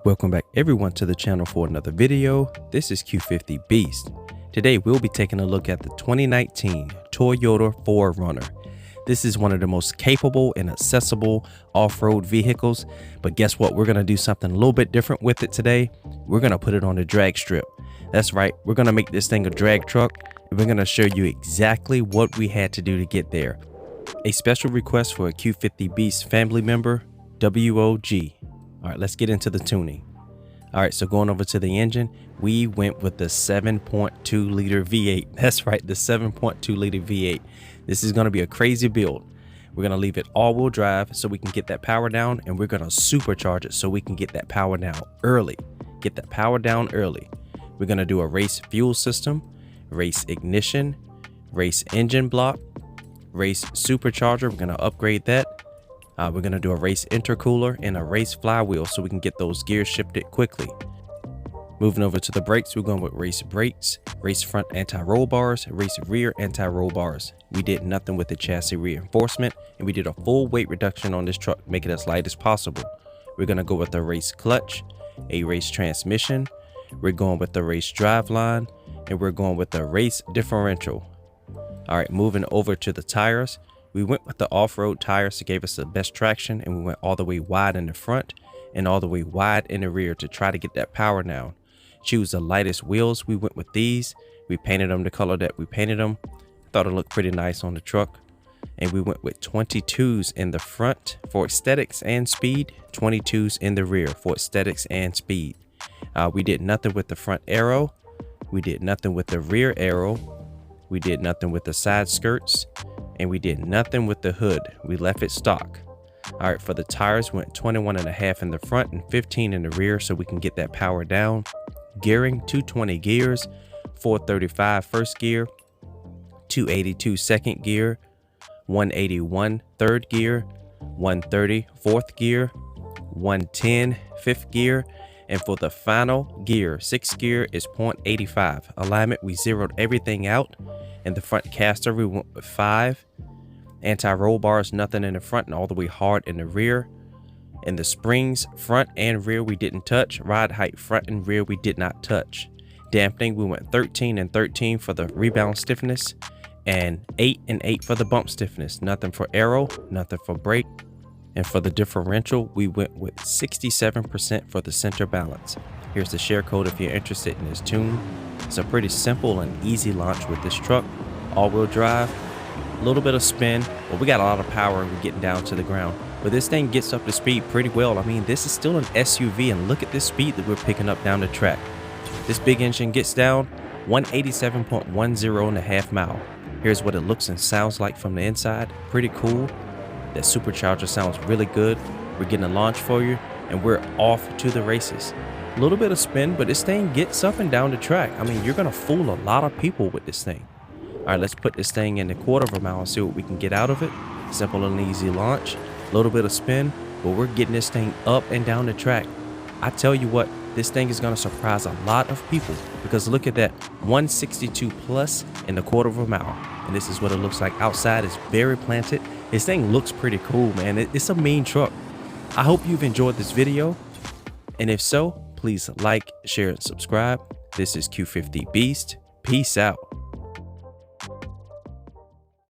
Welcome back everyone to the channel for another video. This is Q50 Beast. Today we'll be taking a look at the 2019 Toyota 4Runner. This is one of the most capable and accessible off-road vehicles, but guess what? We're going to do something a little bit different with it today. We're going to put it on a drag strip. That's right, we're going to make this thing a drag truck, and we're going to show you exactly what we had to do to get there. A special request for a Q50 Beast family member, WOG. All right, let's get into the tuning. All right, so going over to the engine, we went with the 7.2 liter V8. That's right, the 7.2 liter V8. This is going to be a crazy build. We're going to leave it all-wheel drive so we can get that power down, and we're going to supercharge it so we can get that power down early. Get that power down early. We're going to do a race fuel system, race ignition, race engine block, race supercharger. We're going to upgrade that. We're going to do a race intercooler and a race flywheel so we can get those gears shifted quickly. Moving over to the brakes, we're going with race brakes, race front anti-roll bars, race rear anti-roll bars. We did nothing with the chassis reinforcement, and we did a full weight reduction on this truck, make it as light as possible. We're going to go with a race clutch, a race transmission. We're going with the race driveline, and we're going with the race differential. All right, moving over to the tires. We went with the off-road tires to give us the best traction, and we went all the way wide in the front and all the way wide in the rear to try to get that power down. Choose the lightest wheels. We went with these. We painted them the color that we painted them. Thought it looked pretty nice on the truck. And we went with 22s in the front for aesthetics and speed, 22s in the rear for aesthetics and speed. We did nothing with the front arrow. We did nothing with the rear arrow. We did nothing with the side skirts. And we did nothing with the hood. We left it stock. All right, for the tires, went 21.5 in the front and 15 in the rear so we can get that power down. Gearing, 220 gears, 435 first gear, 282 second gear, 181 third gear, 130 fourth gear, 110 fifth gear. And for the final gear, sixth gear, is 0.85. Alignment, we zeroed everything out. In the front caster, we went with 5. Anti-roll bars, nothing in the front and all the way hard in the rear. In the springs, front and rear, we didn't touch. Ride height, front and rear, we did not touch. Dampening, we went 13 and 13 for the rebound stiffness and 8 and 8 for the bump stiffness. Nothing for aero, nothing for brake. And for the differential, we went with 67% for the center balance. Here's the share code if you're interested in this tune. It's a pretty simple and easy launch with this truck. All-wheel drive, a little bit of spin, but we got a lot of power and we're getting down to the ground. But this thing gets up to speed pretty well. I mean, this is still an SUV, and look at this speed that we're picking up down the track. This big engine gets down 187.10 in a half mile. Here's what it looks and sounds like from the inside. Pretty cool. That supercharger sounds really good. We're getting a launch for you, and we're off to the races. A little bit of spin, but this thing gets up and down the track. I mean, you're gonna fool a lot of people with this thing. All right, let's put this thing in a quarter of a mile and see what we can get out of it. Simple and easy launch. A little bit of spin, but we're getting this thing up and down the track. I tell you what, this thing is gonna surprise a lot of people, because look at that, 162 plus in a quarter of a mile. And this is what it looks like outside. It's very planted. This thing looks pretty cool, man. It's a mean truck. I hope you've enjoyed this video. And if so, please like, share, and subscribe. This is Q50 Beast. Peace out.